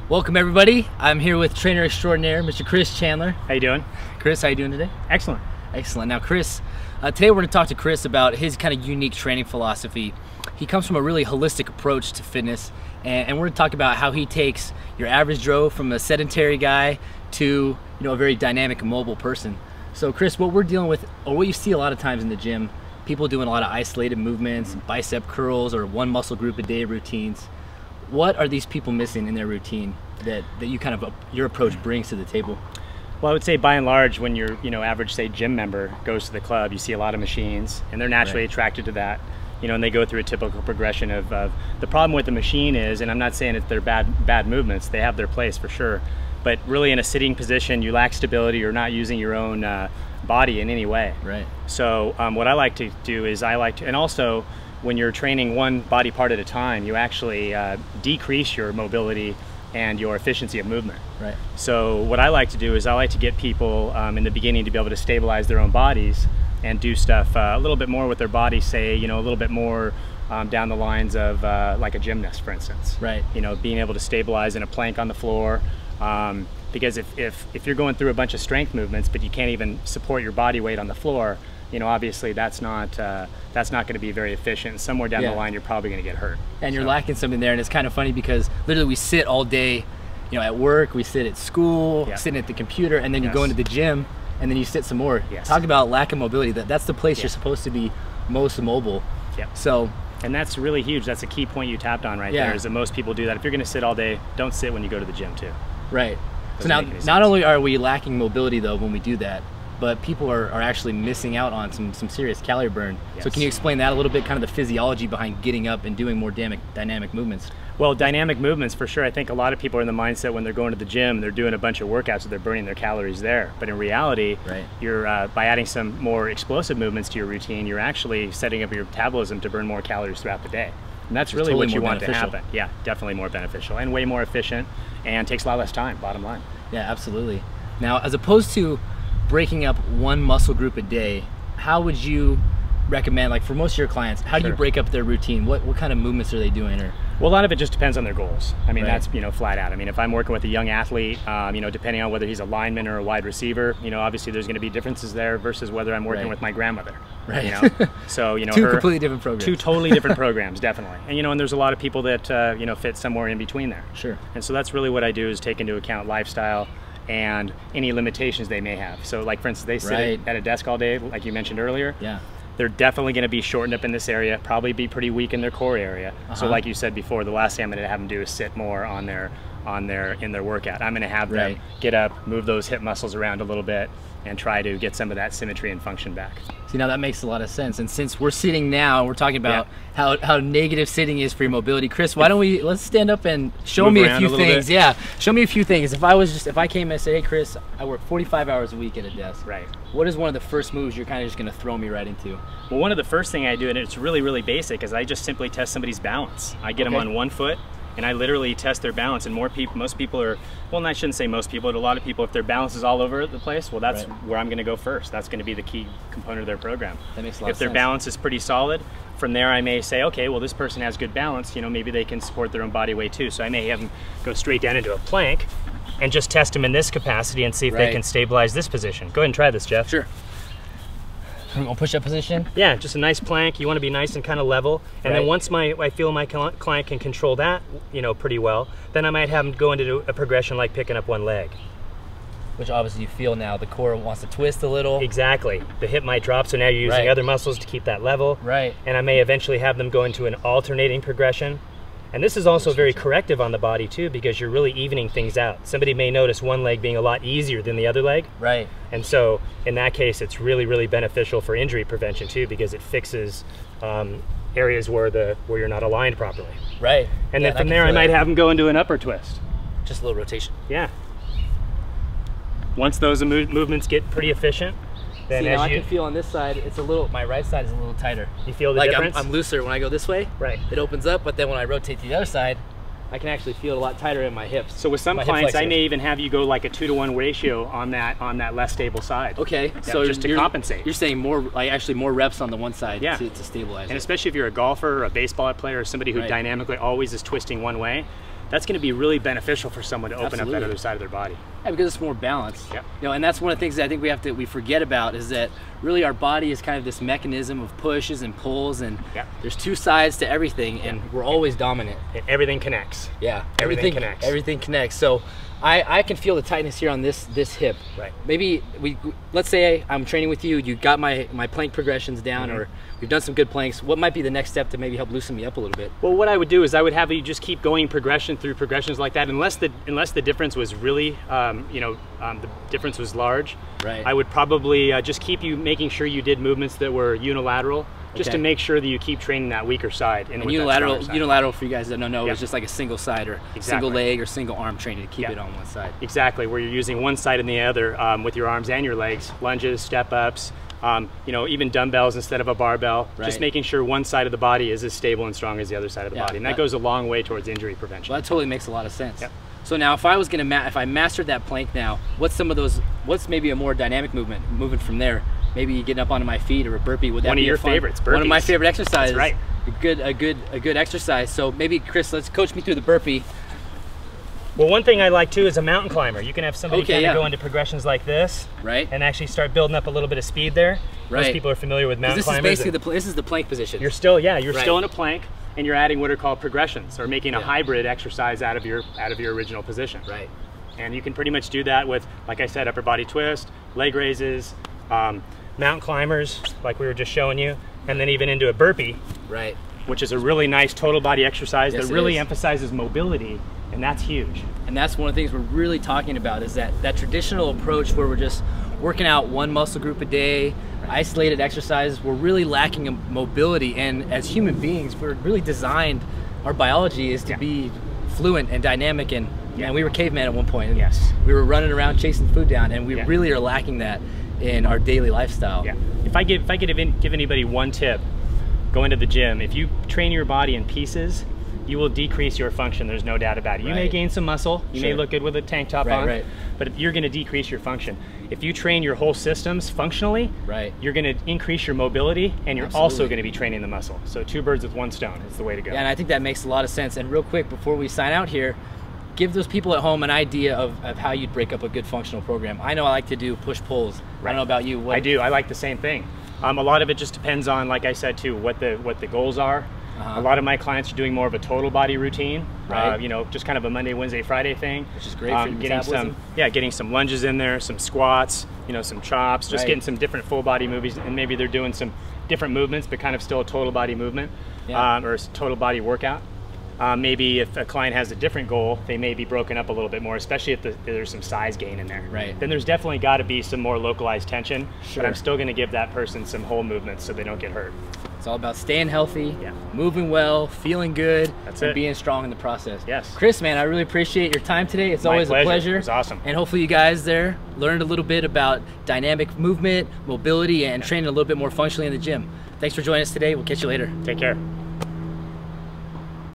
Welcome everybody. I'm here with trainer extraordinaire, Mr. Chris Chandler. How you doing? Chris, how you doing today? Excellent. Excellent. Now Chris, today we're going to talk to Chris about his kind of unique training philosophy. He comes from a really holistic approach to fitness, and we're going to talk about how he takes your average Joe from a sedentary guy to a very dynamic, mobile person. So Chris, what we're dealing with, or what you see a lot of times in the gym, people doing a lot of isolated movements, bicep curls, or one muscle group a day routines. What are these people missing in their routine that you kind of, your approach brings to the table? Well, I would say by and large, when your average, say, gym member goes to the club, you see a lot of machines, and they're naturally attracted to that. And they go through a typical progression of the problem with the machine is, and I'm not saying that they're bad movements, they have their place for sure, but really in a sitting position, you lack stability, you're not using your own body in any way. Right. So what I like to do is and also when you're training one body part at a time, you actually decrease your mobility and your efficiency of movement. Right. So what I like to do is I like to get people in the beginning to be able to stabilize their own bodies and do stuff a little bit more with their body, say, a little bit more down the lines of like a gymnast, for instance. Right. Being able to stabilize in a plank on the floor. Because if you're going through a bunch of strength movements, but you can't even support your body weight on the floor, obviously that's not going to be very efficient. Somewhere down the line, you're probably going to get hurt. And you're lacking something there, and it's kind of funny because literally we sit all day, at work, we sit at school, sitting at the computer, and then you go into the gym, and then you sit some more. Talk about lack of mobility. That's the place you're supposed to be most mobile. So. And that's really huge. That's a key point you tapped on right there, is that most people do that. If you're going to sit all day, don't sit when you go to the gym too. Right. So now, not only are we lacking mobility though when we do that, but people are actually missing out on some serious calorie burn. So can you explain that a little bit, kind of the physiology behind getting up and doing more dynamic movements? Well, dynamic movements for sure. I think a lot of people are in the mindset when they're going to the gym, they're doing a bunch of workouts, so they're burning their calories there. But in reality, you're by adding some more explosive movements to your routine, you're actually setting up your metabolism to burn more calories throughout the day. And that's really what you want to happen. Yeah, definitely more beneficial and way more efficient, and takes a lot less time, bottom line. Yeah, absolutely. Now, as opposed to breaking up one muscle group a day, how would you recommend, like for most of your clients, how do you break up their routine? What kind of movements are they doing? Well, a lot of it just depends on their goals. I mean, that's, flat out. I mean, if I'm working with a young athlete, depending on whether he's a lineman or a wide receiver, obviously there's going to be differences there versus whether I'm working with my grandmother. Right. So, two completely different programs. Two totally different programs, definitely. And, and there's a lot of people that, fit somewhere in between there. Sure. And so that's really what I do, is take into account lifestyle and any limitations they may have. So like, for instance, they sit at a desk all day, like you mentioned earlier. Yeah. They're definitely going to be shortened up in this area, probably be pretty weak in their core area. So like you said before, the last thing I'm going to have them do is sit more in their workout. I'm going to have them get up, move those hip muscles around a little bit, and try to get some of that symmetry and function back. See, now that makes a lot of sense. And since we're sitting now, we're talking about how negative sitting is for your mobility. Chris, why don't let's stand up and show me a few things. Yeah, show me a few things. If I came and said, hey Chris, I work 45 hours a week at a desk. Right. What is one of the first moves you're kind of just going to throw me right into? Well, one of the first thing I do, and it's really, really basic, is I just simply test somebody's balance. I get them on one foot, and I literally test their balance. And most people are, well, I shouldn't say most people, but a lot of people, if their balance is all over the place, well, that's where I'm going to go first. That's going to be the key component of their program. That makes a lot of sense. If their balance is pretty solid, from there I may say, okay, well, this person has good balance, maybe they can support their own body weight too. So I may have them go straight down into a plank and just test them in this capacity and see if they can stabilize this position. Go ahead and try this, Jeff. Sure. I'll push up position? Yeah, just a nice plank. You want to be nice and kind of level. And then once I feel my client can control that, pretty well, then I might have them go into a progression like picking up one leg. Which obviously you feel now the core wants to twist a little. Exactly. The hip might drop, so now you're using other muscles to keep that level. Right. And I may eventually have them go into an alternating progression. And this is also very corrective on the body too, because you're really evening things out. Somebody may notice one leg being a lot easier than the other leg. Right. And so in that case, it's really, really beneficial for injury prevention too, because it fixes areas where you're not aligned properly. Right. And then from there, I might have them go into an upper twist. Just a little rotation. Yeah. Once those movements get pretty efficient, then now I can feel on this side, it's a little, my right side is a little tighter. You feel the difference? I'm looser when I go this way. Right. It opens up, but then when I rotate to the other side, I can actually feel it a lot tighter in my hips. So with some clients, I may even have you go like a 2-to-1 ratio on that less stable side. Okay. So just to compensate. You're saying more, like actually more reps on the one side to stabilize. And especially if you're a golfer or a baseball player or somebody who dynamically always is twisting one way, that's going to be really beneficial for someone to open Absolutely. up that other side of their body. Yeah, because it's more balanced. Yeah. You know, and that's one of the things that I think we forget about, is that really our body is kind of this mechanism of pushes and pulls, and there's two sides to everything, and we're always dominant. And everything connects. Yeah, everything connects. Everything connects. So I can feel the tightness here on this hip. Right. Maybe let's say I'm training with you. You got my plank progressions down, or we've done some good planks. What might be the next step to maybe help loosen me up a little bit? Well, what I would do is I would have you just keep going progression through progressions like that, unless the difference was really, the difference was large. Right. I would probably just keep you making sure you did movements that were unilateral, just to make sure that you keep training that weaker side. And unilateral, for you guys that don't know, is just like a single side or single leg or single arm training to keep it on one side. Exactly, where you're using one side and the other with your arms and your legs, lunges, step-ups, even dumbbells instead of a barbell, just making sure one side of the body is as stable and strong as the other side of the body. And that goes a long way towards injury prevention. Well, that totally makes a lot of sense. Yep. So now if I was if I mastered that plank now, what's maybe a more dynamic moving from there? Maybe getting up onto my feet or a burpee. Would that one be of your favorites? Burpees. One of my favorite exercises. That's right. A good exercise. So maybe Chris, let's coach me through the burpee. Well, one thing I like too is a mountain climber. You can have somebody go into progressions like this, and actually start building up a little bit of speed there. Most people are familiar with mountain climbers. This is basically this is the plank position. You're still still in a plank, and you're adding what are called progressions, or making a hybrid exercise out of your original position. Right. And you can pretty much do that with, like I said, upper body twist, leg raises, mountain climbers, like we were just showing you, and then even into a burpee. Right. Which is a really nice total body exercise that really emphasizes mobility, and that's huge. And that's one of the things we're really talking about, is that traditional approach where we're just working out one muscle group a day, isolated exercises. We're really lacking in mobility, and as human beings, we're really designed, our biology is to be fluent and dynamic, and we were cavemen at one point, and we were running around chasing food down, and we really are lacking that in our daily lifestyle. Yeah. If I could give anybody one tip going to the gym, if you train your body in pieces, you will decrease your function. There's no doubt about it. You may gain some muscle, you may look good with a tank top on, but you're going to decrease your function. If you train your whole systems functionally, you're going to increase your mobility, and you're also going to be training the muscle. So two birds with one stone is the way to go. Yeah, and I think that makes a lot of sense. And real quick, before we sign out here, give those people at home an idea of how you'd break up a good functional program. I know I like to do push-pulls. I don't know about you. I do. I like the same thing. A lot of it just depends on, like I said too, what the goals are. A lot of my clients are doing more of a total body routine, just kind of a Monday, Wednesday, Friday thing. Which is great for your metabolism. Getting some lunges in there, some squats, some chops, just getting some different full body movies, and maybe they're doing some different movements, but kind of still a total body movement, or a total body workout. Maybe if a client has a different goal, they may be broken up a little bit more, especially if there's some size gain in there. Right. Then there's definitely got to be some more localized tension, but I'm still going to give that person some whole movements so they don't get hurt. It's all about staying healthy, moving well, feeling good, and being strong in the process. Yes. Chris, man, I really appreciate your time today. It's always a pleasure. It was awesome. And hopefully you guys there learned a little bit about dynamic movement, mobility, and training a little bit more functionally in the gym. Thanks for joining us today. We'll catch you later. Take care.